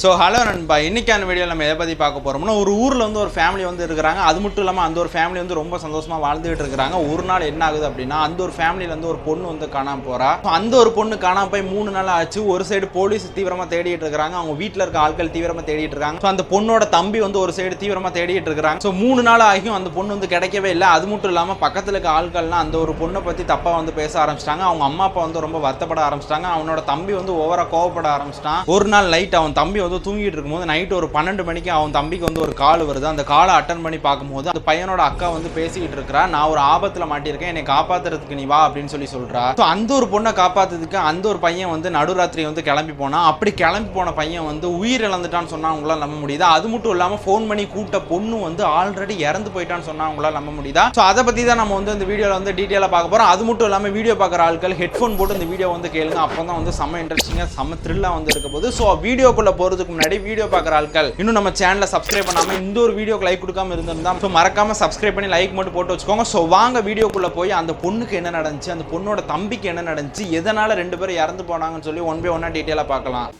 So hello நண்பா, இன்னைக்கான வீடியோவில் நம்ம எதை பற்றி பார்க்க போகிறோம்னா, ஒரு ஊரில் வந்து ஒரு ஃபேமிலி வந்து இருக்கிறாங்க. அது மட்டும் இல்லாமல் அந்த ஒரு ஃபேமிலி வந்து ரொம்ப சந்தோஷமாக வாழ்ந்துகிட்டு இருக்கிறாங்க. ஒரு நாள் என்ன ஆகுது அப்படின்னா, அந்த ஒரு ஃபேமிலியிலேருந்து ஒரு பொண்ணு வந்து காணாமல் போகிறா. அந்த ஒரு பொண்ணு காணாமல் போய் 3 நாள் ஆச்சு. ஒரு சைடு போலீஸ் தீவிரமாக தேடிட்டு இருக்கிறாங்க, அவங்க வீட்டில் இருக்க ஆட்கள் தீவிரமாக தேடிட்டு இருக்காங்க. ஸோ அந்த பொண்ணோட தம்பி வந்து ஒரு சைடு தீவிரமாக தேடிட்டு இருக்கிறாங்க. ஸோ 3 நாள் ஆகியும் அந்த பொண்ணு வந்து கிடைக்கவே இல்லை. அது மட்டும் இல்லாமல் பக்கத்தில் இருக்க ஆட்கள்லாம் அந்த ஒரு பொண்ணை பற்றி தப்பாக வந்து பேச ஆரம்பிச்சிட்டாங்க. அவங்க அம்மா அப்பா வந்து ரொம்ப வருத்தப்பட ஆரம்பிச்சிட்டாங்க. அவனோட தம்பி வந்து ஓவராக கோவப்பட ஆரம்பிச்சிட்டான். ஒரு நாள் நைட் அவன் தம்பி வந்து தூங்கிட்டு இருக்கும்போது நைட் ஒரு 12 மணிக்கு அவன் தம்பிக்கு வந்து ஒரு கால் வருது. அந்த காலை அட்டன் பண்ணி பார்க்கும்போது அந்த பையனோட அக்கா வந்து பேசிக்கிட்டு இருக்கிறா, நான் ஒரு ஆபத்தில் மாட்டியிருக்கேன், என்னை காப்பாத்துறதுக்கு நீ வா அப்படின்னு சொல்றா. அந்த ஒரு பொண்ணை காப்பாத்துறதுக்கு அந்த ஒரு பையன் வந்து நடுராத்திரி வந்து கிளம்பி போனான். அப்படி கிளம்பி போன பையன் வந்து உயிர் இழந்துட்டான்னு சொன்னா அவங்களால நம்ப முடியுதா? அது மட்டும் இல்லாமல் ஃபோன் பண்ணி கூட்ட பொண்ணு வந்து ஆல்ரெடி இறந்து போயிட்டான்னு சொன்னா அவங்களால நம்ப முடியுதா? ஸோ அதை பற்றி தான் நம்ம வந்து இந்த வீடியோவில் வந்து டீட்டெயிலாக பார்க்க போகிறோம். அது மட்டும் இல்லாமல் வீடியோ பார்க்குற ஆட்கள் ஹெட்ஃபோன் போட்டு இந்த வீடியோ வந்து கேளுங்க. அப்போ தான் வந்து செம்ம இன்ட்ரெஸ்டிங்காக செம்ம த்ரில்லாக வந்து இருக்க போகுது. ஸோ வீடியோக்குள்ளே போகிறதுக்கு முன்னாடி வீடியோ பார்க்குற ஆட்கள் இன்னும் நம்ம சேனலை சப்ஸ்கிரைப் பண்ணாமல் இந்த ஒரு வீடியோக்கு லைக் கொடுக்காம இருந்திருந்தா ஸோ மறக்காம சப்ஸ்கிரைப் பண்ணி லைக் மட்டும் போட்டு வச்சுக்கோங்க. ஸோ வாங்க வீடியோக்குள்ளே போய் அந்த பொண்ணுக்கு என்ன நடந்துச்சு, அந்த பொண்ணோட தம்பிக்கு என்ன நடந்துச்சு, எதனால் 2 பேரும் இறந்து போனாங்கன்னு சொல்லி ஒன் பை ஒன்னா டீட்டெயிலாக பார்க்கலாம்.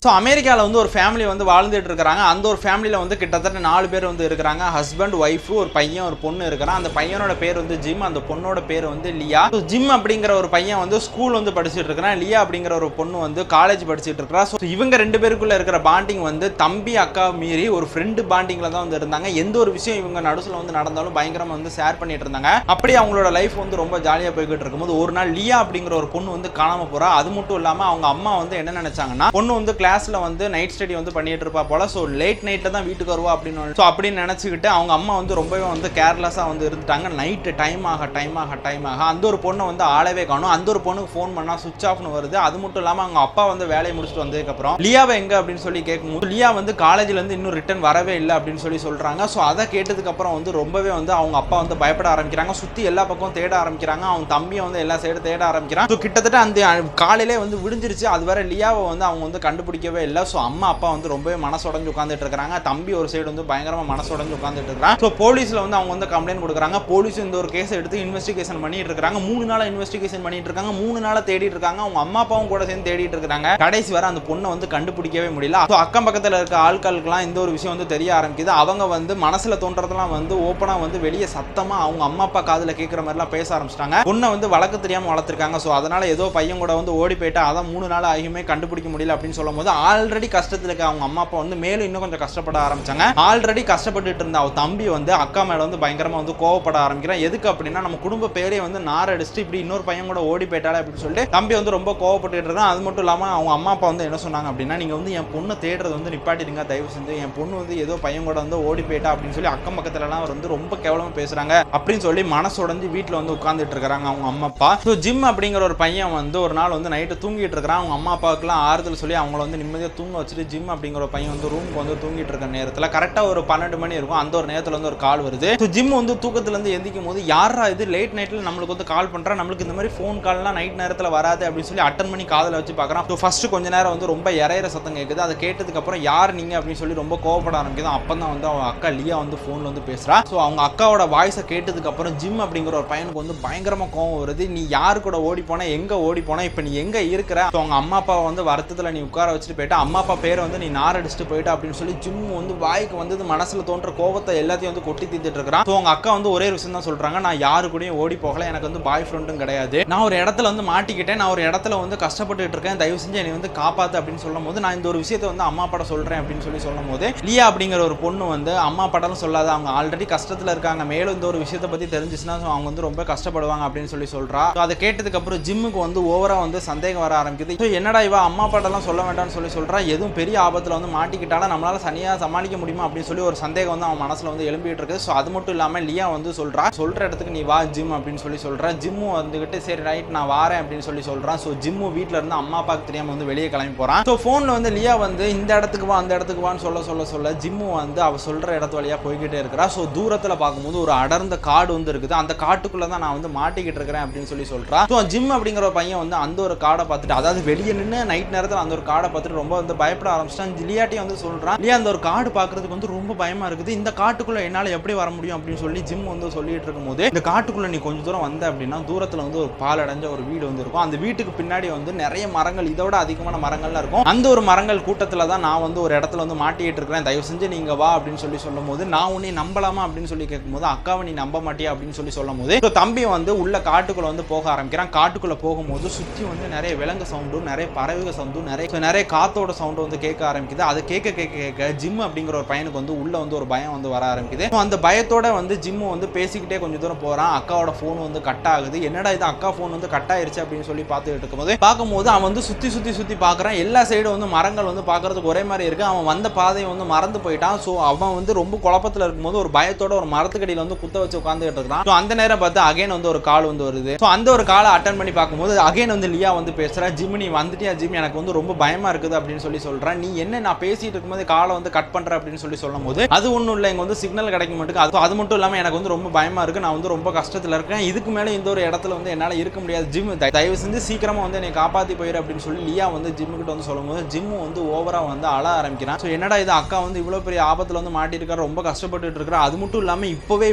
ஸோ அமெரிக்காவில் வந்து ஒரு ஃபேமிலி வந்து வாழ்ந்துட்டு இருக்கிறாங்க. அந்த ஒரு ஃபேமிலியில் வந்து கிட்டத்தட்ட 4 பேர் வந்து இருக்கிறாங்க. ஹஸ்பண்ட், ஒய்ஃபு, ஒரு பையன், ஒரு பொண்ணு இருக்கிறான். அந்த பையனோட பேர் வந்து ஜிம், அந்த பொண்ணோட பேர் வந்து லியா. ஸோ ஜிம் அப்படிங்கிற ஒரு பையன் வந்து ஸ்கூல் வந்து படிச்சுட்டு இருக்கிறான். லியா அப்படிங்கிற ஒரு பொண்ணு வந்து காலேஜ் படிச்சுட்டு இருக்கிறா. ஸோ இவங்க 2 பேருக்குள்ள இருக்கிற பாண்டிங் வந்து தம்பி அக்கா மீறி ஒரு ஃப்ரெண்டு பாண்டிங்கில் தான் வந்து இருந்தாங்க. எந்த ஒரு விஷயம் இவங்க நடுசில் வந்து நடந்தாலும் பயங்கரமாக வந்து ஷேர் பண்ணிட்டு இருந்தாங்க. அப்படி அவங்களோட லைஃப் வந்து ரொம்ப ஜாலியாக போய்கிட்டு இருக்கும்போது ஒரு நாள் லியா அப்படிங்கிற ஒரு பொண்ணு வந்து காணாமல் போகிறா. அது மட்டும் இல்லாமல் அவங்க அம்மா வந்து என்ன நினைச்சாங்கன்னா, பொண்ணு வந்து கிளாஸ்ல வந்து நைட் ஸ்டடி வந்து பண்ணிட்டு இருப்பா போல. ஸோ லேட் நைட்ல தான் வீட்டுக்கு வருவா அப்படின்னு நினைச்சுக்கிட்டு அவங்க அம்மா வந்து ரொம்பவே வந்து கேர்லெஸ்ஸா வந்து இருந்துட்டாங்க. நைட்டு டைம் ஆக அந்த ஒரு பொண்ணை வந்து ஆளவே காணும். அந்த ஒரு பொண்ணுக்கு ஃபோன் பண்ணா சுவிச் ஆஃப்னு வருது. அது மட்டும் இல்லாமல் அவங்க அப்பா வந்து வேலையை முடிச்சுட்டு வந்ததுக்கு அப்புறம் லியாவை எங்க அப்படின்னு சொல்லி கேட்கும்போது லியா வந்து காலேஜ்ல இருந்து இன்னும் ரிட்டர்ன் வரவே இல்லை அப்படின்னு சொல்லி சொல்றாங்க. ஸோ அதை கேட்டதுக்கு அப்புறம் வந்து ரொம்பவே வந்து அவங்க அப்பா வந்து பயப்பட ஆரம்பிக்கிறாங்க. சுத்தி எல்லா பக்கம் தேட ஆரம்பிக்கிறாங்க. அவங்க தம்பியை வந்து எல்லா சைடு தேட ஆரம்பிக்கிறாங்க. ஸோ கிட்டத்தட்ட அந்த காலையிலே வந்து விடிஞ்சிருச்சு. அது வரை லியாவை வந்து அவங்க வந்து கண்டுபிடிக்கவே இல்லை. ஸோ அம்மா அப்பா வந்து ரொம்பவே மனசுடைஞ்சு உட்காந்துட்டு இருக்காங்க. தம்பி ஒரு சைடு வந்து பயங்கரமா மனசுடைஞ்சு உட்காந்துட்டு இருக்காங்க. ஸோ போலீஸ்ல வந்து அவங்க வந்து கம்ப்ளைண்ட் கொடுக்குறாங்க. போலீஸ் இந்த ஒரு கேஸ் எடுத்து இன்வெஸ்டிகேஷன் பண்ணிட்டு இருக்காங்க. 3 நாளா இன்வெஸ்டிகேஷன் பண்ணிட்டு இருக்காங்க. 3 நாளா தேடிட்டு இருக்காங்க. அவங்க அம்மா அப்பாவும் கூட சேர்ந்து தேடிட்டு இருக்காங்க. கடைசி வரை அந்த பொண்ணை வந்து கண்டுபிடிக்கவே முடியல. ஸோ அக்கம் பக்கத்தில் இருக்க ஆட்களுக்குலாம் இந்த ஒரு விஷயம் வந்து தெரிய ஆரம்பிக்குது. அவங்க வந்து மனசுல தோன்றதெல்லாம் வந்து ஓப்பனா வந்து வெளியே சத்தமா அவங்க அம்மா அப்பா காதுல கேட்கிற மாதிரிலாம் பேச ஆரம்பிச்சிட்டாங்க. பொண்ணை வந்து வழக்கு தெரியாம வளர்த்திருக்காங்க. ஸோ அதனால ஏதோ பையன் கூட வந்து ஓடி போயிட்டா, அதான் 3 நாள் ஆகியுமே கண்டுபிடிக்க முடியல அப்படின்னு சொல்லும் போது ஆல்ரெடி கஷ்டத்தில் இருக்க அவங்க அம்மா அப்பா வந்து மேலும் இன்னும் கொஞ்சம் கஷ்டப்பட ஆரம்பிச்சாங்க. ஆல்ரெடி கஷ்டப்பட்டு இருந்த அவ தம்பி வந்து அக்கா மேல வந்து பயங்கரமா வந்து கோவப்பட ஆரம்பிக்கிறான். எதுக்கு அப்படின்னா, நம்ம குடும்ப பேரே வந்து நார் அடிச்சுட்டு இப்படி இன்னொரு பையன் கூட ஓடி போயிட்டாலே அப்படின்னு சொல்லிட்டு தம்பி வந்து ரொம்ப கோவப்பட்டு இருக்கான். அது மட்டும் இல்லாம அவங்க அம்மா அப்பா வந்து என்ன சொன்னாங்க அப்படின்னா, நீங்க வந்து என் பொண்ணை தேடுறது வந்து நிப்பாட்டிடுங்க தயவு செஞ்சு, என் பொண்ணு வந்து ஏதோ பையன் கூட வந்து ஓடி போயிட்டா அப்படின்னு சொல்லி அக்கம் பக்கத்துல எல்லாம் வந்து ரொம்ப கேவலமா பேசுறாங்க அப்படின்னு சொல்லி மனசுடைஞ்சு வீட்டுல வந்து உட்கார்ந்துட்டு இருக்காங்க அவங்க அம்மா அப்பா. ஸோ ஜிம் அப்படிங்கிற ஒரு பையன் வந்து ஒரு நாள் வந்து நைட்டு தூங்கிட்டு இருக்கிறான். அவங்க அம்மா அப்பாவுக்குலாம் ஆறுதல் சொல்லி அவங்கள வந்து நிம்மதியாக தூங்க வச்சுட்டு ஜிம் அப்படிங்கிற பையன் வந்து ரூமுக்கு வந்து தூங்கிட்டு இருக்க நேரத்தில் கரெக்டாக ஒரு 12 மணி இருக்கும். அந்த ஒரு நேரத்தில் வந்து ஒரு கால் வருது. ஸோ ஜிம் வந்து தூக்கத்துலேருந்து எந்திக்கும் போது யாரா இது லேட் நைட்டில் நம்மளுக்கு வந்து கால் பண்ணுறா, நம்மளுக்கு இந்த மாதிரி ஃபோன் கால்லாம் நைட் நேரத்தில் வராது அப்படின்னு சொல்லி அட்டன் பண்ணி காதில் வச்சு பார்க்குறான். ஸோ ஃபர்ஸ்ட் கொஞ்ச நேரம் வந்து ரொம்ப இறையிற சத்தம் கேட்குது. அதை கேட்டதுக்கப்புறம் யார் நீங்கள் அப்படின்னு சொல்லி ரொம்ப கோவப்பட ஆரம்பிக்குது. அப்போ தான் வந்து அவங்க அக்கா லியா வந்து ஃபோனில் வந்து பேசுகிறா. ஸோ அவங்க அக்காவோட வாய்ஸை கேட்டதுக்கப்புறம் ஜிம் அப்படிங்கிற ஒரு பையனுக்கு வந்து பயங்கரமாக கோவம் வருது. நீ யாரு கூட ஓடி போனா, எங்கே ஓடி போனா, இப்போ நீ எங்கே இருக்கிற? ஸோ அவங்க அம்மா அப்பாவை வந்து வருத்தத்தில் நீ உட்கார வச்சுட்டு போயிட்டா, அம்மா அப்பா பேரை வந்து நீ நார் அடிச்சுட்டு போயிட்டா அப்படின்னு சொல்லி ஜிம் வந்து வாய்க்கு வந்து மனசுல தோன்ற கோபத்தை எல்லாத்தையும் வந்து கொட்டி தீர்த்துட்டு இருக்கிறான். ஸோ அவங்க அக்கா வந்து ஒரே விஷயம் தான் சொல்றாங்க, நான் யாரு கூடயும் ஓடி போகல, எனக்கு வந்து பாய் ஃப்ரெண்டும் கிடையாது, நான் ஒரு இடத்துல வந்து மாட்டிக்கிட்டேன், நான் ஒரு இடத்துல வந்து கஷ்டப்பட்டு இருக்கேன், தயவு செஞ்சு என்னை வந்து காப்பாத்து அப்படின்னு சொல்லும் போது நான் இந்த ஒரு விஷயத்தை வந்து அம்மா அப்பாட்ட சொல்றேன் அப்படின்னு சொல்லி சொல்லும் போது லியா அப்படிங்கிற ஒரு பொண்ணு வந்து அம்மா அப்பாட்டாலும் சொல்லாத, அவங்க ஆல்ரெடி கஷ்டத்துல இருக்காங்க, மேலும் இந்த ஒரு விஷயத்தை பத்தி தெரிஞ்சிச்சுன்னா அவங்க வந்து ரொம்ப கஷ்டப்படுவாங்க அப்படின்னு சொல்லி சொல்றா. அதை கேட்டதுக்கு அப்புறம் ஜிம்முக்கு வந்து ஓவரா வந்து சந்தேகம் வர ஆரம்பிக்குது. ஸோ என்னடா இவ அம்மா அப்பாட்டெல்லாம் சொல்ல வேண்டாம்னு சொல்லி சொல்றா, எதுவும் பெரிய ஆபத்துல வந்து மாட்டிக்கிட்டாலும் நம்மளால சனியா சமாளிக்க முடியுமா அப்படின்னு சொல்லி ஒரு சந்தேகம் வந்து அவன் மனசுல வந்து எழும்பிட்டு இருக்கு. ஸோ அது மட்டும் இல்லாமல் லியா வந்து சொல்ற இடத்துக்கு நீ வா ஜிம் அப்படின்னு சொல்லி சொல்றா. ஜிம்மும் வந்துகிட்டு சரி ரைட் நான் வாரேன் அப்படின்னு சொல்லி சொல்றான். ஸோ ஜிம்மும் வீட்டில இருந்து அம்மா அப்பாவுக்கு தெரியாம வந்து வெளியே கிளம்பி போறான். ஸோ ஃபோன்ல வந்து லியா வந்து இந்த இடத்துக்கு வா அந்த இடத்துக்கு வான்னு சொல்ல ஜிம்மு வந்து அவ சொல்ற இடத்து வழியா போய்கிட்டே இருக்கிறா. ஸோ தூரத்தில் பார்க்கும்போது ஒரு அடர்ந்த காடு வந்து இருக்குது. அந்த காட்டுக்குள்ள தான் நான் வந்து மாட்டிக்கிட்டு இருக்கிறேன் அப்படின்னு சொல்லி சொல்றா. ஸோ ஜிம் அப்படிங்கிற ஒரு பையன் வந்து அந்த ஒரு காடை பார்த்துட்டு, அதாவது வெளியே நின்று நைட் நேரத்தில் அந்த ஒரு காடை பார்த்துட்டு பார்த்துட்டு ரொம்ப வந்து பயப்பட ஆரம்பிச்சிட்டான். லியாட்டையும் வந்து சொல்றான், லியா அந்த ஒரு காடு பார்க்கறதுக்கு வந்து ரொம்ப பயமா இருக்குது, இந்த காட்டுக்குள்ள என்னால எப்படி வர முடியும் அப்படின்னு சொல்லி ஜிம் வந்து சொல்லிட்டு இருக்கும்போது, இந்த காட்டுக்குள்ள நீ கொஞ்சம் தூரம் வந்த அப்படின்னா தூரத்துல வந்து ஒரு பாலடைஞ்ச ஒரு வீடு வந்து இருக்கும். அந்த வீட்டுக்கு பின்னாடி வந்து நிறைய மரங்கள், இதோட அதிகமான மரங்கள்லாம் இருக்கும். அந்த ஒரு மரங்கள் கூட்டத்துல தான் நான் வந்து ஒரு இடத்துல வந்து மாட்டிட்டு இருக்கிறேன், தயவு செஞ்சு நீங்க வா அப்படின்னு சொல்லி சொல்லும் போது, நான் உன்னை நம்பலாமா அப்படின்னு சொல்லி கேட்கும்போது, அக்காவை நீ நம்ப மாட்டியா அப்படின்னு சொல்லி சொல்லும் போது, தம்பி வந்து உள்ள காட்டுக்குள்ள வந்து போக ஆரம்பிக்கிறான். காட்டுக்குள்ள போகும்போது சுற்றி வந்து நிறைய விலங்கு சவுண்டும் நிறைய பறவைக சவுண்டும் நிறைய காத்தோட சவுண்டும் வந்து கேட்க ஆரம்பிக்குது. அதை கேட்க கேட்க கேட்க ஜிம் அப்படிங்கிற ஒரு பையனுக்கு வந்து உள்ள வந்து ஒரு பயம் வந்து வர ஆரம்பிக்குது. அந்த பயத்தோட வந்து ஜிம் வந்து பேசிக்கிட்டே கொஞ்சம் தூரம் போறான். அக்காவோட போன் வந்து கட் ஆகுது. என்னடா இது அக்கா போன் வந்து கட் ஆயிருச்சு அப்படின்னு சொல்லி பார்த்துட்டு பார்க்கும்போது அவன் வந்து சுத்தி பார்க்குறான். எல்லா சைடும் வந்து மரங்கள் வந்து பார்க்கறதுக்கு ஒரே மாதிரி இருக்கு. அவன் வந்த பாதையை வந்து மறந்து போயிட்டான். ஸோ அவன் வந்து ரொம்ப குழப்பத்தில் இருக்கும்போது ஒரு பயத்தோட ஒரு மரத்துக்கடியில் வந்து குத்த வச்சு உட்காந்துட்டு இருக்கான். ஸோ அந்த நேரம் பார்த்து அகைன் வந்து ஒரு கால் வந்து வருது. ஸோ அந்த ஒரு காலை அட்டன் பண்ணி பார்க்கும்போது அகைன் வந்து லியா வந்து பேசுறா, ஜிம் நீ வந்துட்டியா ஜிம், எனக்கு வந்து ரொம்ப பயமா இருக்குது அப்படின்னு சொல்லி சொல்றேன். நீ என்ன நான் பேசிட்டு இருக்கும்போது காலை வந்து கட் பண்ற அப்படின்னு சொல்லி சொல்லும் போது, அது ஒன்றும் இல்லை, இங்க வந்து சிக்னல் கிடைக்க மாட்டேங்குது, அது மட்டும் இல்லாமல் எனக்கு வந்து ரொம்ப பயமா இருக்கு, நான் வந்து ரொம்ப கஷ்டத்தில் இருக்கேன், இதுக்கு மேலே இந்த ஒரு இடத்துல வந்து என்னால் இருக்க முடியாது, ஜிம் தயவு செஞ்சு சீக்கிரமா வந்து என்னை காப்பாற்றி போயிரு அப்படின்னு சொல்லி லியா வந்து ஜிம்மு கிட்ட வந்து சொல்லும் போது, ஜிம்மு வந்து ஓவரா வந்து அழ ஆரம்பிக்கிறான். ஸோ என்னடா இது அக்கா வந்து இவ்வளோ பெரிய ஆபத்தில் வந்து மாட்டிருக்காரு, ரொம்ப கஷ்டப்பட்டு இருக்கிறா, அது மட்டும் இல்லாமல் இப்போவே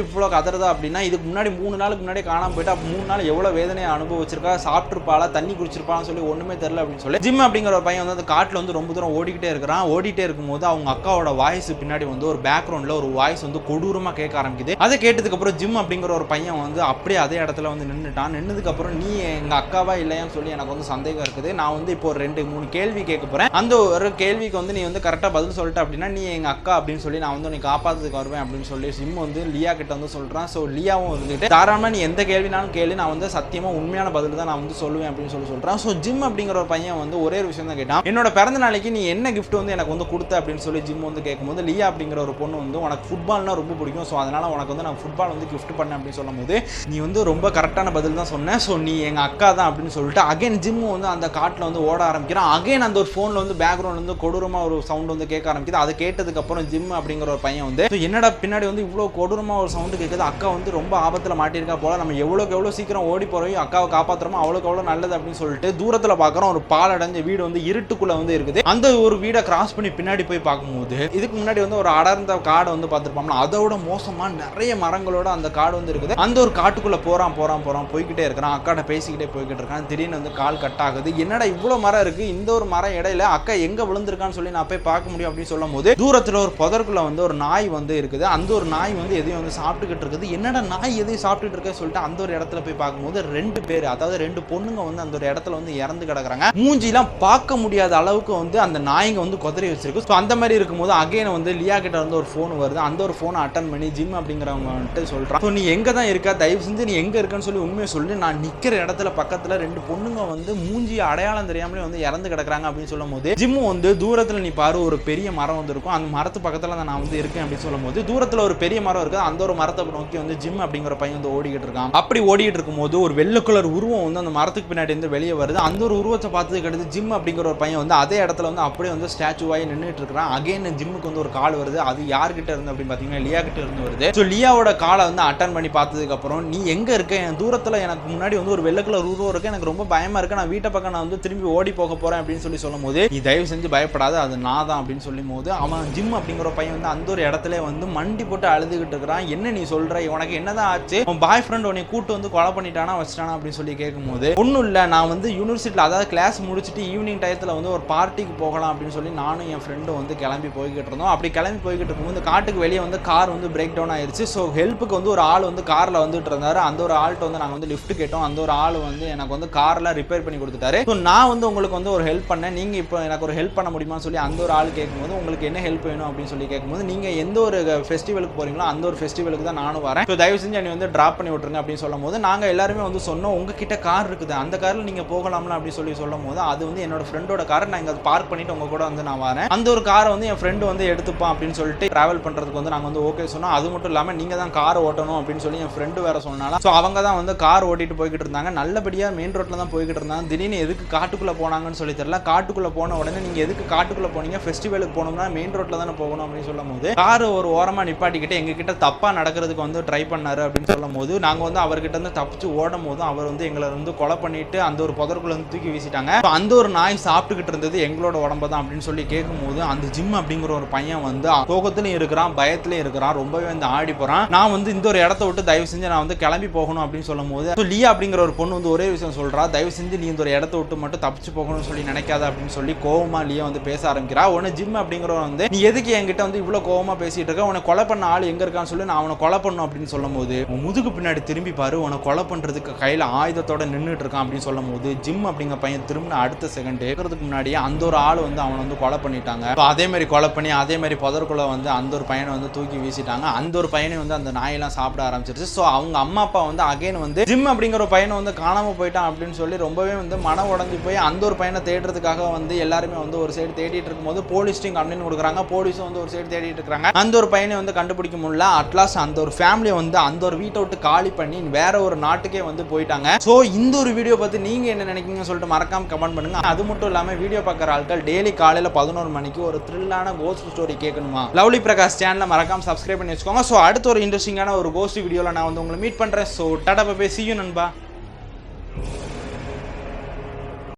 இவ்வளோ கதறதா அப்படின்னா இதுக்கு முன்னாடி 3 நாளுக்கு முன்னாடி காணாம போயிட்டா, 3 நாள் எவ்வளோ வேதனையை அனுபவிச்சிருக்கா, சாப்பிட்டுருப்பாளா, தண்ணி குடிச்சிருப்பான்னு சொல்லி ஒன்றுமே தெரியல அப்படின்னு சொல்லி ஜிம் அப்படிங்கிற ஒரு பையன் வந்து அந்த காட்டில் வந்து ரொம்ப தூரம் ஓடிக்கிட்டே இருக்கிறான். ஓடிட்டே இருக்கும்போது அவங்க அக்காவோட வாய்ஸ் பின்னாடி வந்து ஒரு பேக்ரவுண்டில் ஒரு வாய்ஸ் வந்து கொடூரமாக கேட்க ஆரம்பிக்குது. அதை கேட்டதுக்கப்புறம் ஜிம் அப்படிங்கிற ஒரு பையன் வந்து அப்படியே அதே இடத்துல வந்து நின்றுட்டான். நின்னதுக்கப்புறம் நீ எங்கள் அக்காவா இல்லையான்னு சொல்லி எனக்கு வந்து சந்தேகம் இருக்குது, நான் வந்து இப்போ ஒரு 2-3 கேள்வி கேட்க போகிறேன், அந்த ஒரு கேள்விக்கு வந்து நீ வந்து கரெக்டாக பதில் சொல்லிட்ட அப்படின்னா நீ எங்கள் அக்கா அப்படின்னு சொல்லி நான் வந்து நீ காப்பாற்றுறதுக்கு வருவேன் அப்படின்னு சொல்லி ஜிம் வந்து லியா கிட்ட வந்து சொல்கிறான். ஸோ லியாவும் வந்துட்டு தாராளமாக நீ எந்த கேள்வினாலும் கேள்வி, நான் வந்து சத்தியமாக உண்மையான பதில் தான் நான் வந்து சொல்லுவேன் அப்படின்னு சொல்லி சொல்கிறான். ஸோ ஜிம் அப்படிங்கிற ஒரு பையன் வந்து ஒரே ஒரு விஷயம் தான் கேட்டான், என்னோட பிறந்த நாளைக்கு நீ என்ன கிஃப்ட் வந்து எனக்கு வந்து கொடுத்த அப்படின்னு சொல்லி ஜிம் வந்து கேட்கும்போது, லியா அப்படிங்கிற ஒரு பொண்ணு வந்து உனக்கு ஃபுட்பால்னா ரொம்ப பிடிக்கும், ஸோ அதனால உனக்கு வந்து நான் ஃபுட்பால் வந்து கிஃப்ட் பண்ணேன் அப்படின்னு சொல்லும் போது, நீ வந்து ரொம்ப கரெக்டான பதில் தான் சொன்னேன், ஸோ நீ எங்கள் அக்கா தான் அப்படின்னு சொல்லிட்டு அகைன் ஜிம் வந்து அந்த காட்டில் வந்து ஓட ஆரம்பிக்கிறான். அகைன் அந்த ஒரு ஃபோனில் வந்து பேக்ரவுண்ட் வந்து கொடூரமாக ஒரு சவுண்ட் வந்து கேட்க ஆரம்பிக்குது. அதை கேட்டதுக்கப்புறம் ஜிம் அப்படிங்கிற ஒரு பையன் வந்து என்னடா பின்னாடி வந்து இவ்வளோ கொடூரமாக ஒரு சவுண்டு கேட்குது, அக்கா வந்து ரொம்ப ஆபத்தில் மாட்டியிருக்கா போல, நம்ம எவ்வளோக்கு எவ்வளோ சீக்கிரம் ஓடி போகிறோம் அக்காவை காப்பாற்றுறோமோ அவ்வளோக்கு எவ்வளோ நல்லது அப்படின்னு சொல்லிட்டு தூரத்தில் பார்க்குறோம் ஒரு பாலடைஞ்ச வீடு வந்து இருட்டுக்குள்ளே வந்து இருக்குது. அந்த ஒரு வீடை கிராஸ் பண்ணி பின்னாடி போய் பார்க்கும்போது இதுக்கு முன்னாடி வந்து ஒரு அடர்ந்த காடை வந்து பார்த்துருப்போம்னா அதோட மோசமாக நிறைய மரங்களோட அந்த காடு வந்து இருக்குது. அந்த ஒரு காட்டுக்குள்ளே போகிறான் போய்கிட்டே இருக்கிறான், அக்காட்ட பேசிக்கிட்டே போய்கிட்டு இருக்கான். திடீர்னு வந்து கால் கட் ஆகுது, என்னடா இவ்வளோ மரம் இருக்குது, இந்த ஒரு மரம் இடையில அக்கா எங்கே விழுந்திருக்கான்னு சொல்லி நான் போய் பார்க்க முடியும் அப்படின்னு சொல்லும் போது தூரத்தில் ஒரு புதற்குள்ள வந்து ஒரு நாய் வந்து இருக்குது. அந்த ஒரு நாய் வந்து எதையும் வந்து சாப்பிட்டுக்கிட்டு இருக்குது. என்னடா நாய் எதையும் சாப்பிட்டுட்டு இருக்கேன்னு சொல்லிட்டு அந்த ஒரு இடத்துல போய் பார்க்கும்போது 2 பேர், அதாவது 2 பொண்ணுங்க வந்து அந்த ஒரு இடத்துல வந்து இறந்து கிடக்குறாங்க. மூஞ்சிலாம் பார்க்க முடியாத அளவுக்கு வந்து அந்த நாய்ங்க வந்து கொதறி வச்சிருக்கு. ஸோ அந்த மாதிரி இருக்கும்போது அகைன் வந்து லியா கிட்ட வந்து ஒரு ஃபோன் வருது. அந்த ஒரு ஃபோனை அட்டன் பண்ணி ஜிம் அப்படிங்கிறவங்க வந்துட்டு சொல்றான், ஸோ நீ எங்கே தான் இருக்கா, தயவு செஞ்சு நீ எங்கே இருக்கன்னு சொல்லி உண்மையை சொல்லி, நான் நிற்கிற இடத்துல பக்கத்தில் 2 பொண்ணுங்க வந்து மூஞ்சி அடையாளம் தெரியாமலே வந்து இறந்து கிடக்குறாங்க அப்படின்னு சொல்லும் போது ஜிம்மு வந்து தூரத்தில் நீ பாரு ஒரு பெரிய மரம் வந்து இருக்கும், அந்த மரத்து பக்கத்தில் தான் நான் வந்து இருக்கேன் அப்படின்னு சொல்லும் போது தூரத்தில் ஒரு பெரிய மரம் இருக்குது. அந்த ஒரு மரத்தை நோக்கி வந்து ஜிம் அப்படிங்கிற பையன் வந்து ஓடிக்கிட்டு இருக்கான். அப்படி ஓடிக்கிட்டு இருக்கும்போது ஒரு வெள்ளை கலர் உருவம் வந்து அந்த மரத்துக்கு பின்னாடி இருந்து வெளியே வருது. அந்த ஒரு உருவத்தை பார்த்தது கிடையாது ஜிம் அப்படிங்கிற ஒரு பையன் வந்து அதே இடத்துல வந்து அப்படியே வந்து ஸ்டாச்சுவாகி நின்றுட்டு இருக்கிறான். அகைன் ஜிம்முக்கு வந்து ஒரு கால் வருது. அது யார்கிட்ட இருந்து அப்படின்னு பார்த்தீங்கன்னா லியா கிட்ட இருந்து வருது. ஸோ லியாவோட காலை வந்து அட்டன் பண்ணி பார்த்ததுக்கு அப்புறம் நீ எங்கே இருக்க, என் தூரத்தில் எனக்கு முன்னாடி வந்து ஒரு வெள்ளை கலர் உருவம் இருக்கு, எனக்கு ரொம்ப பயமா இருக்கு, நான் வீட்டை பக்கம் நான் வந்து திரும்பி ஓடி போக போறேன் அப்படின்னு சொல்லி சொல்லும் போது, நீ தயவு செஞ்சு பயப்படாத, அது நான் தான் அப்படின்னு சொல்லும் போது அவன் ஜிம் அப்படிங்கிற பையன் வந்து அந்த ஒரு இடத்துல வந்து மண்டி போட்டு அழுதுகிட்டு இருக்கிறான். என்ன நீ சொல்ற, உனக்கு என்னதான் ஆச்சு, உன் பாய் ஃப்ரெண்ட் உன்னை கூட்டு வந்து கொலை பண்ணிட்டானா வச்சிட்டானா அப்படின்னு சொல்லி கேட்கும்போது, ஒன்றும் இல்லை, நான் வந்து யூனிவர்சிட்டியில் அதாவது கிளாஸ் முடிச்சுட்டு ஈவினிங் டயத்தில் வந்து ஒரு பார்ட்டிக்கு போகலாம் அப்படின்னு சொல்லி நானும் என் ஃப்ரெண்டும் வந்து கிளம்பி போய்கிட்டு இருந்தோம். அப்படி கிளம்பி போய்கிட்டு இருக்கும்போது இந்த காட்டுக்கு வெளியே வந்து கார் வந்து பிரேக் டவுன் ஆயிடுச்சு. ஸோ ஹெல்ப்புக்கு வந்து ஒரு ஆள் வந்து காரில் வந்துட்டு இருந்தாரு. அந்த ஒரு ஆள்கிட்ட வந்து நாங்கள் வந்து லிஃப்ட் கேட்டோம். அந்த ஒரு ஆள் வந்து எனக்கு வந்து கார்லாம் ரிப்பேர் பண்ணி கொடுத்துட்டாரு. ஸோ நான் வந்து உங்களுக்கு வந்து ஒரு ஹெல்ப் பண்ணேன், நீங்கள் இப்போ எனக்கு ஒரு ஹெல்ப் பண்ண முடியுமான்னு சொல்லி அந்த ஒரு ஆள் கேட்கும்போது, உங்களுக்கு என்ன ஹெல்ப் வேணும் அப்படின்னு சொல்லி கேட்கும்போது, நீங்கள் எந்த ஒரு ஃபெஸ்டிவலுக்கு போகிறீங்களோ அந்த ஒரு ஃபெஸ்டிவலுக்கு தான் நானும் வரேன், ஸோ தயவு செஞ்சு என்னை வந்து ட்ராப் பண்ணி விட்டுருங்க அப்படின்னு சொல்லும் போது நாங்கள் எல்லாருமே வந்து சொன்னோம், உங்ககிட்ட கார் இருக்குது, அந்த காரில் நீங்கள் போகலாம்ல அப்படின்னு சொல்லி சொல்லும் போது, அது வந்து என்னோட ஃப்ரெண்டோட காரை, நான் இங்கே பார்க் பண்ணிட்டு உங்க கூட வந்து நான் வரேன், அந்த ஒரு காரை வந்து என் ஃப்ரெண்டு வந்து எடுத்துப்பான் அப்படின்னு சொல்லிட்டு ட்ராவல் பண்ணுறதுக்கு வந்து நாங்கள் வந்து ஓகே சொன்னோம். அது மட்டும் இல்லாமல் நீங்கள் தான் கார் ஓட்டணும் அப்படின்னு சொல்லி என் ஃப்ரெண்டு வேற சொன்னாலும், ஸோ அவங்க தான் வந்து கார் ஓட்டிட்டு போய்கிட்டு இருந்தாங்க. நல்லபடியாக மெயின் ரோட்டில் தான் போய்கிட்டு இருந்தாங்க. திடீர்னு எதுக்கு காட்டுக்குள்ளே போனாங்கன்னு சொல்லி தெரியல. காட்டுக்குள்ளே போன உடனே நீங்கள் எதுக்கு காட்டுக்குள்ளே போனீங்க, ஃபெஸ்டிவலுக்கு போனோம்னா மெயின் ரோட்டில் தானே போகணும் அப்படின்னு சொல்லும் போது, கார் ஒரு ஓரமாக நிப்பாட்டிக்கிட்டு எங்ககிட்ட தப்பாக நடக்கிறதுக்கு வந்து ட்ரை பண்ணாரு அப்படின்னு சொல்லும் போது, நாங்கள் வந்து அவர்கிட்ட வந்து தப்பிச்சு ஓடும் போது அவர் வந்து எங்களை வந்து கொலை பண்ணிட்டு அந்த ஒரு புதற்குள்ள வந்து தூக்கி வீசிட்டாங்க. அந்த ஒரு நாய் சாப்பிட்டுக்கிட்டு இருந்தது எங்களோட உடம்பு தான் அப்படின்னு சொல்லி கேட்கும்போது அந்த ஜிம் அப்படிங்கிற ஒரு பையன் வந்து தோகத்திலையும் இருக்கிறான், பயத்திலையும் இருக்கிறான், ரொம்பவே வந்து ஆடி போறான். நான் வந்து இந்த ஒரு இடத்த விட்டு தயவு செஞ்சு நான் வந்து கிளம்பி போகணும் அப்படின்னு சொல்லும் போது லியா அப்படிங்கிற ஒரு பொண்ணு வந்து ஒரே விஷயம் சொல்றா, தயவு செஞ்சு நீ இந்த ஒரு இடத்த விட்டு மட்டும் தப்பிச்சு போகணும்னு சொல்லி நினைக்காத அப்படின்னு சொல்லி கோவமா லியா வந்து பேச ஆரம்பிக்கிறா. உடனே ஜிம் அப்படிங்கிறவன் வந்து நீ எதுக்கு என்கிட்ட வந்து இவ்வளவு கோவமா பேசிட்டு இருக்க, உன்னை கொலை பண்ண ஆள் எங்க இருக்கான்னு சொல்லி நான் அவனை கொலை பண்ணும் அப்படின்னு சொல்லும் போது முதுகு பின்னாடி திரும்பி பாரு, உன்னை கொலை பண்றதுக்கு கையில ஆயுதத்தோட நின்றுட்டு இருக்கான் அப்படின்னு சொல்லும் போது ஜிம் அப்படிங்கிற பையன் திரும்ப அடுத்த செகண்ட் இருக்கிறதுக்கு முன்னாடியே அந்த ஒரு ஆள் வந்து அவனை வந்து கொலை பண்ணிட்டாங்க. அதே மாதிரி கொலை பண்ணி அதே மாதிரி புதற்குள்ள வந்து அந்த ஒரு பையனை வந்து தூக்கி வீசிட்டாங்க. அந்த ஒரு பையனை வந்து அந்த நாயெல்லாம் சாப்பிட ஆரம்பிச்சிருச்சு. ஸோ அவங்க அம்மா அப்பா வந்து அகைன் வந்து ஜிம் அப்படிங்கிற ஒரு பையனை வந்து காணாம போயிட்டான் அப்படின்னு சொல்லி ரொம்பவே வந்து மன உடஞ்சி போய் அந்த ஒரு பையனை தேடுறதுக்காக வந்து எல்லாருமே வந்து ஒரு சைடு தேடிட்டு இருக்கும்போது போலீஸ்டையும் கம்ப்ளைண்ட் கொடுக்குறாங்க. போலீஸும் வந்து ஒரு சைடு தேடிட்டு இருக்காங்க. அந்த ஒரு பையனை வந்து கண்டுபிடிக்க முடியல. அட்லாஸ்ட் அந்த ஒரு ஃபேமிலியை வந்து அந்த ஒரு வீட்டை விட்டு காலி பண்ணி வேற ஒரு நாட்டுக்கே வந்து போயிட்டாங்க. ஸோ இந்த ஒரு வீடியோ பத்தி நீங்க என்ன நினைக்கிறீங்கன்னு சொல்லிட்டு மறக்காம கமெண்ட் பண்ணுங்க. அது மட்டும் இல்லாம வீடியோ பார்க்குற ஆட்கள் டெய்லி காலையில 11 மணிக்கு ஒரு த்ரில்லான கோஸ்ட் ஸ்டோரி கேட்கணுமா, லவ்லி பிரகாஷ் சேனலை மறக்காம சப்ஸ்கிரைப் பண்ணி வச்சுக்கோங்க. ஸோ அடுத்த ஒரு இன்ட்ரெஸ்டிங்கான ஒரு கோஸ்ட் வீடியோவில் நான் வந்து உங்களை மீட் பண்றேன். So tata bye bye, see you நண்பா.